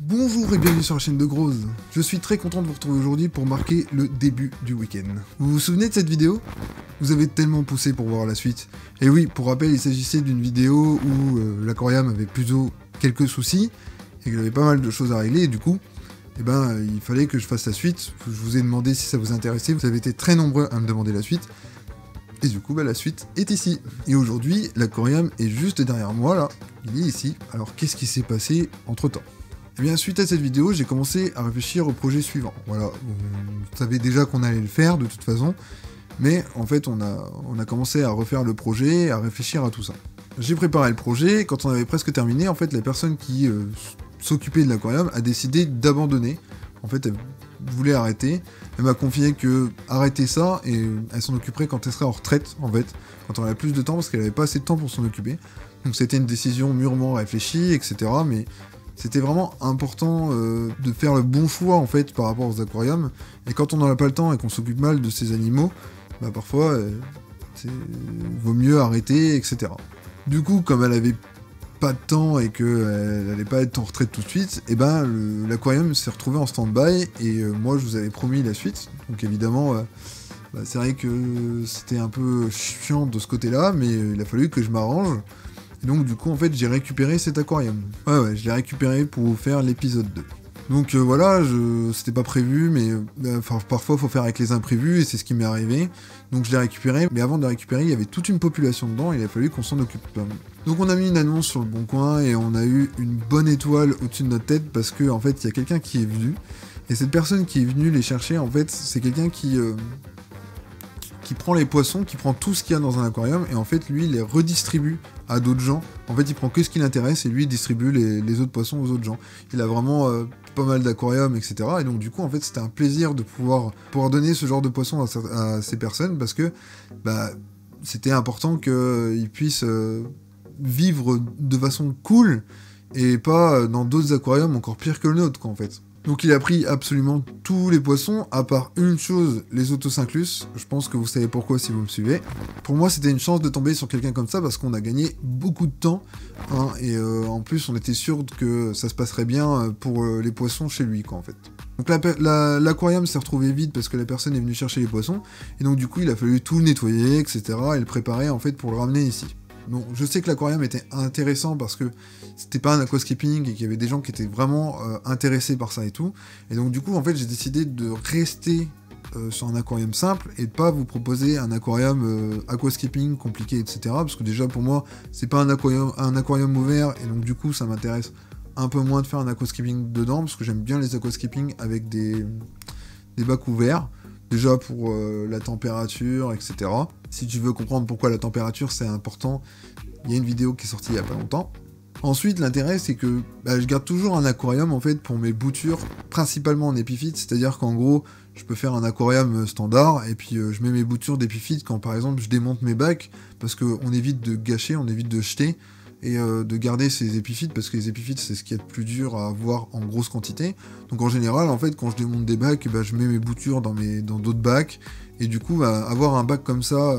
Bonjour et bienvenue sur la chaîne de Grose. Je suis très content de vous retrouver aujourd'hui pour marquer le début du week-end. Vous vous souvenez de cette vidéo? Vous avez tellement poussé pour voir la suite. Et oui, pour rappel, il s'agissait d'une vidéo où l'aquarium avait plutôt quelques soucis et que j'avais pas mal de choses à régler et du coup, il fallait que je fasse la suite. Je vous ai demandé si ça vous intéressait, vous avez été très nombreux à me demander la suite. Et du coup, la suite est ici. Et aujourd'hui, l'aquarium est juste derrière moi, là. Il est ici. Alors, qu'est-ce qui s'est passé entre-temps? Eh bien, suite à cette vidéo, j'ai commencé à réfléchir au projet suivant. Voilà, on savait déjà qu'on allait le faire, de toute façon. Mais, en fait, on a commencé à refaire le projet, à réfléchir à tout ça. J'ai préparé le projet. Quand on avait presque terminé, en fait, la personne qui s'occupait de l'aquarium a décidé d'abandonner. En fait, elle voulait arrêter. Elle m'a confié que arrêter ça et elle s'en occuperait quand elle serait en retraite, en fait, quand on aurait plus de temps parce qu'elle avait pas assez de temps pour s'en occuper. Donc c'était une décision mûrement réfléchie, etc. Mais c'était vraiment important de faire le bon choix en fait par rapport aux aquariums. Et quand on n'en a pas le temps et qu'on s'occupe mal de ces animaux, parfois vaut mieux arrêter, etc. Du coup, comme elle avait pas de temps et qu'elle allait pas être en retraite tout de suite, l'aquarium s'est retrouvé en stand-by et moi je vous avais promis la suite. Donc évidemment, c'est vrai que c'était un peu chiant de ce côté-là, mais il a fallu que je m'arrange. Et donc du coup en fait j'ai récupéré cet aquarium. Ouais, je l'ai récupéré pour vous faire l'épisode 2. Donc voilà, c'était pas prévu, mais parfois il faut faire avec les imprévus, et c'est ce qui m'est arrivé. Donc je l'ai récupéré, mais avant de le récupérer, il y avait toute une population dedans, et il a fallu qu'on s'en occupe. Donc on a mis une annonce sur le Bon Coin, et on a eu une bonne étoile au-dessus de notre tête, parce que en fait, il y a quelqu'un qui est venu, et cette personne qui est venue les chercher, en fait, c'est quelqu'un qui prend les poissons, qui prend tout ce qu'il y a dans un aquarium, et en fait, lui, il les redistribue à d'autres gens. En fait, il prend que ce qui l'intéresse, et lui, il distribue les autres poissons aux autres gens. Il a vraiment pas mal d'aquariums, etc. Et donc, du coup, en fait, c'était un plaisir de pouvoir donner ce genre de poissons à ces personnes, parce que c'était important qu'ils puissent vivre de façon cool, et pas dans d'autres aquariums encore pires que le nôtre, quoi, en fait. Donc il a pris absolument tous les poissons, à part une chose, les Otocinclus. Je pense que vous savez pourquoi si vous me suivez. Pour moi, c'était une chance de tomber sur quelqu'un comme ça, parce qu'on a gagné beaucoup de temps. Et en plus, on était sûr que ça se passerait bien pour les poissons chez lui, quoi, en fait. Donc l'aquarium s'est retrouvé vide parce que la personne est venue chercher les poissons. Et donc du coup, il a fallu tout le nettoyer, etc. et le préparer, en fait, pour le ramener ici. Donc, je sais que l'aquarium était intéressant parce que c'était pas un aquascaping et qu'il y avait des gens qui étaient vraiment intéressés par ça et tout. Et donc du coup, en fait, j'ai décidé de rester sur un aquarium simple et de pas vous proposer un aquarium aquascaping compliqué, etc. Parce que déjà, pour moi, c'est pas un aquarium ouvert et donc du coup, ça m'intéresse un peu moins de faire un aquascaping dedans parce que j'aime bien les aquascaping avec des bacs ouverts. Déjà pour la température, etc. Si tu veux comprendre pourquoi la température c'est important, il y a une vidéo qui est sortie il y a pas longtemps. Ensuite, l'intérêt c'est que je garde toujours un aquarium en fait pour mes boutures, principalement en épiphyte, c'est-à-dire qu'en gros, je peux faire un aquarium standard et puis je mets mes boutures d'épiphyte quand par exemple je démonte mes bacs, parce qu'on évite de gâcher, on évite de jeter, et de garder ces épiphytes, parce que les épiphytes c'est ce qui est le plus dur à avoir en grosse quantité. Donc en général, en fait, quand je démonte des bacs, je mets mes boutures dans d'autres bacs, et du coup, avoir un bac comme ça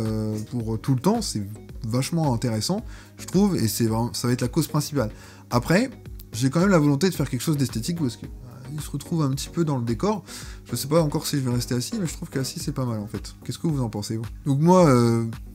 pour tout le temps, c'est vachement intéressant, je trouve, et ça va être la cause principale. Après, j'ai quand même la volonté de faire quelque chose d'esthétique, parce que il se retrouve un petit peu dans le décor. Je sais pas encore si je vais rester assis, mais je trouve qu'assis c'est pas mal en fait. Qu'est-ce que vous en pensez, vous? Donc moi,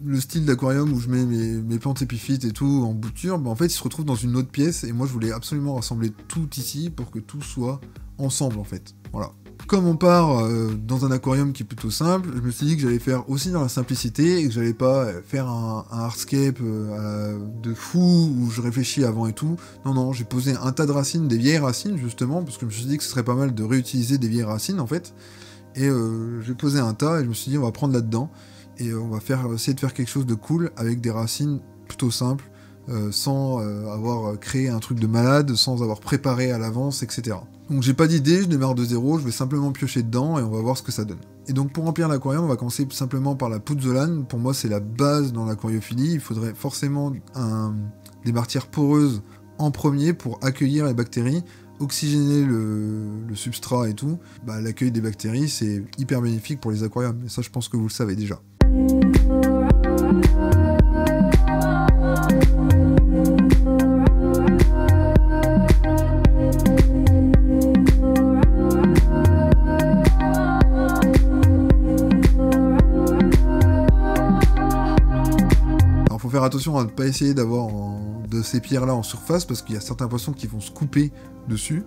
le style d'aquarium où je mets mes plantes épiphytes et tout en bouture, en fait il se retrouve dans une autre pièce, et moi je voulais absolument rassembler tout ici pour que tout soit ensemble en fait. Voilà. Comme on part dans un aquarium qui est plutôt simple, je me suis dit que j'allais faire aussi dans la simplicité et que j'allais pas faire un hardscape de fou où je réfléchis avant et tout. Non, j'ai posé un tas de racines, des vieilles racines justement, parce que je me suis dit que ce serait pas mal de réutiliser des vieilles racines en fait. Et j'ai posé un tas et je me suis dit on va prendre là-dedans et on va essayer de faire quelque chose de cool avec des racines plutôt simples, sans avoir créé un truc de malade, sans avoir préparé à l'avance, etc. Donc j'ai pas d'idée, je démarre de zéro, je vais simplement piocher dedans et on va voir ce que ça donne. Et donc pour remplir l'aquarium, on va commencer simplement par la pouzzolane. Pour moi c'est la base dans l'aquariophilie, il faudrait forcément des matières poreuses en premier pour accueillir les bactéries, oxygéner le substrat et tout. L'accueil des bactéries c'est hyper bénéfique pour les aquariums, et ça je pense que vous le savez déjà. faire attention à ne pas essayer d'avoir de ces pierres-là en surface, parce qu'il y a certains poissons qui vont se couper dessus.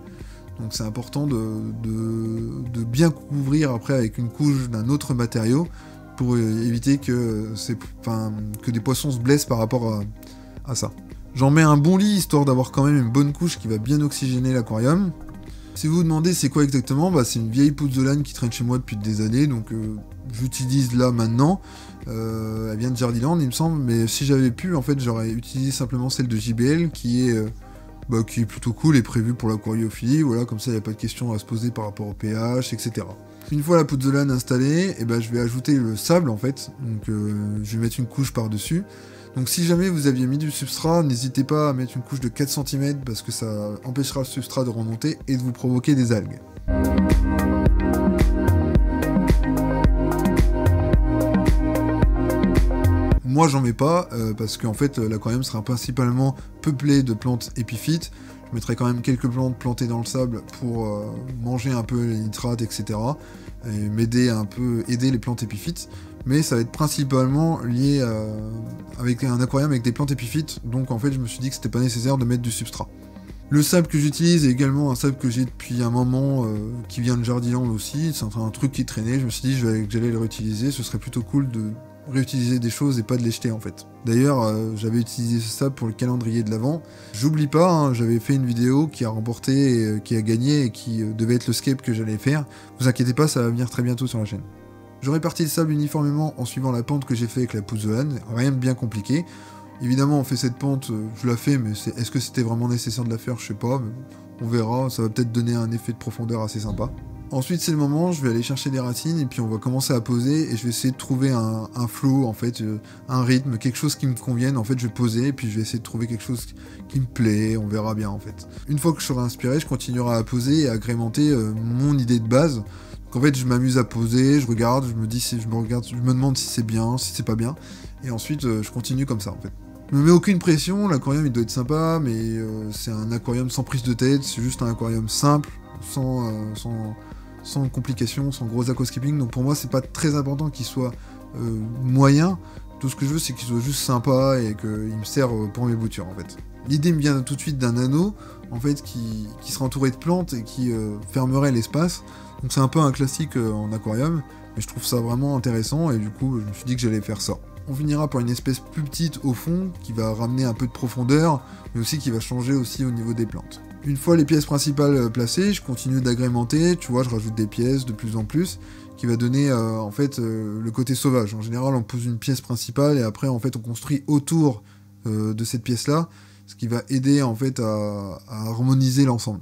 Donc c'est important de bien couvrir après avec une couche d'un autre matériau, pour éviter que des poissons se blessent par rapport à ça. J'en mets un bon lit, histoire d'avoir quand même une bonne couche qui va bien oxygéner l'aquarium. Si vous vous demandez c'est quoi exactement, bah, c'est une vieille pouzzolane qui traîne chez moi depuis des années, donc j'utilise là maintenant. Elle vient de Jardiland il me semble, mais si j'avais pu, en fait j'aurais utilisé simplement celle de JBL qui est plutôt cool et prévue pour l'aquariophilie, voilà, comme ça il n'y a pas de questions à se poser par rapport au pH, etc. Une fois la pouzzolane installée, je vais ajouter le sable en fait, donc je vais mettre une couche par-dessus. Donc si jamais vous aviez mis du substrat, n'hésitez pas à mettre une couche de 4 cm parce que ça empêchera le substrat de remonter et de vous provoquer des algues. Moi j'en mets pas parce qu'en fait l'aquarium sera principalement peuplé de plantes épiphytes. Je mettrai quand même quelques plantes plantées dans le sable pour manger un peu les nitrates, etc. Et m'aider un peu, aider les plantes épiphytes. Mais ça va être principalement lié avec un aquarium avec des plantes épiphytes. Donc en fait je me suis dit que c'était pas nécessaire de mettre du substrat. Le sable que j'utilise est également un sable que j'ai depuis un moment, qui vient de Jardiland aussi. C'est un truc qui traînait, je me suis dit que j'allais le réutiliser. Ce serait plutôt cool de réutiliser des choses et pas de les jeter en fait. D'ailleurs, j'avais utilisé ce sable pour le calendrier de l'Avent. J'oublie pas, hein, j'avais fait une vidéo qui a remporté, qui a gagné et qui devait être le scape que j'allais faire. Vous inquiétez pas, ça va venir très bientôt sur la chaîne. Je répartis le sable uniformément en suivant la pente que j'ai fait avec la pouzzolane, rien de bien compliqué. Évidemment, on fait cette pente, je la fais, mais est-ce que c'était vraiment nécessaire de la faire? Je sais pas, mais on verra, ça va peut-être donner un effet de profondeur assez sympa. Ensuite, c'est le moment, je vais aller chercher des racines, et puis on va commencer à poser, et je vais essayer de trouver un flow, en fait, un rythme, quelque chose qui me convienne. En fait, je vais poser, et puis je vais essayer de trouver quelque chose qui me plaît, on verra bien, en fait. Une fois que je serai inspiré, je continuerai à poser et à agrémenter mon idée de base. Donc en fait, je m'amuse à poser, je regarde, je me demande si c'est bien, si c'est pas bien, et ensuite, je continue comme ça, en fait. Je me mets aucune pression, l'aquarium il doit être sympa, mais c'est un aquarium sans prise de tête, c'est juste un aquarium simple, sans complications, sans gros aquascaping, donc pour moi c'est pas très important qu'il soit moyen, tout ce que je veux c'est qu'il soit juste sympa et qu'il me serve pour mes boutures en fait. L'idée me vient tout de suite d'un anneau, en fait, qui sera entouré de plantes et qui fermerait l'espace, donc c'est un peu un classique en aquarium, mais je trouve ça vraiment intéressant et du coup je me suis dit que j'allais faire ça. On finira par une espèce plus petite au fond, qui va ramener un peu de profondeur, mais aussi qui va changer aussi au niveau des plantes. Une fois les pièces principales placées, je continue d'agrémenter, tu vois, je rajoute des pièces de plus en plus, qui va donner en fait le côté sauvage. En général, on pose une pièce principale et après en fait on construit autour de cette pièce-là, ce qui va aider en fait à harmoniser l'ensemble.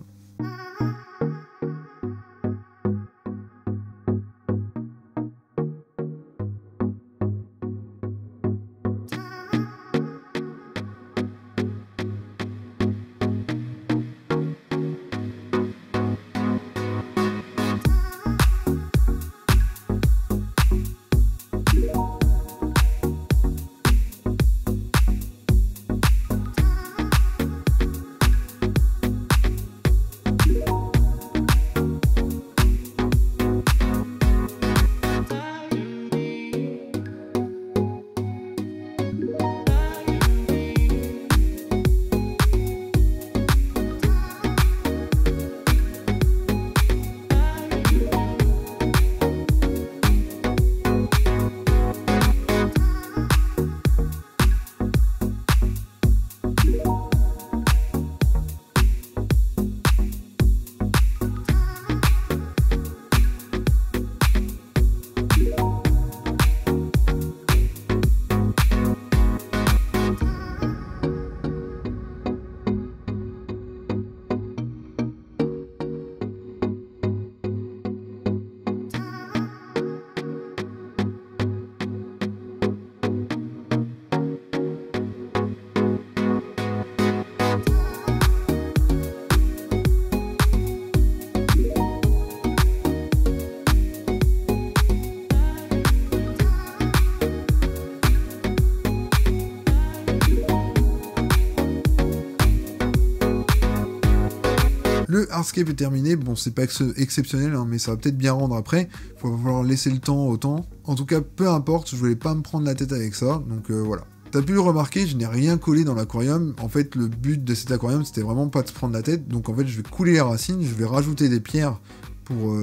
Le hardscape est terminé, bon c'est pas exceptionnel hein, mais ça va peut-être bien rendre après, il va falloir laisser le temps au temps. En tout cas peu importe, je voulais pas me prendre la tête avec ça, donc voilà. T'as pu le remarquer, je n'ai rien collé dans l'aquarium. En fait, le but de cet aquarium, c'était vraiment pas de se prendre la tête. Donc en fait, je vais couler les racines, je vais rajouter des pierres pour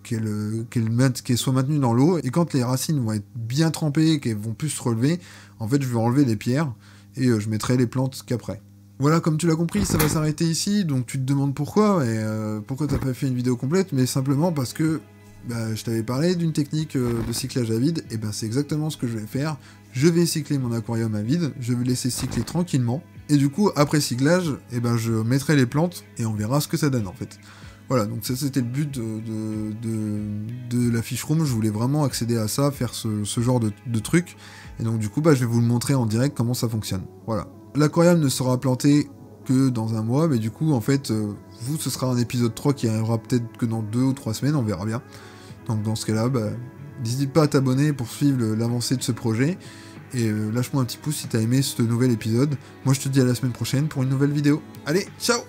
qu'elles soient maintenues dans l'eau. Et quand les racines vont être bien trempées, qu'elles vont plus se relever, en fait, je vais enlever les pierres et je mettrai les plantes qu'après. Voilà, comme tu l'as compris, ça va s'arrêter ici. Donc tu te demandes pourquoi, et pourquoi t'as pas fait une vidéo complète, mais simplement parce que je t'avais parlé d'une technique de cyclage à vide, et c'est exactement ce que je vais faire. Je vais cycler mon aquarium à vide, je vais laisser cycler tranquillement, et du coup, après cyclage, je mettrai les plantes, et on verra ce que ça donne en fait. Voilà, donc ça c'était le but de la fish room, je voulais vraiment accéder à ça, faire ce genre de truc, et donc du coup, je vais vous le montrer en direct comment ça fonctionne. Voilà. L'aquarium ne sera planté que dans un mois, mais du coup, en fait, vous, ce sera un épisode 3 qui arrivera peut-être que dans 2 ou 3 semaines, on verra bien. Donc dans ce cas-là, n'hésite pas à t'abonner pour suivre l'avancée de ce projet, et lâche-moi un petit pouce si t'as aimé ce nouvel épisode. Moi, je te dis à la semaine prochaine pour une nouvelle vidéo. Allez, ciao!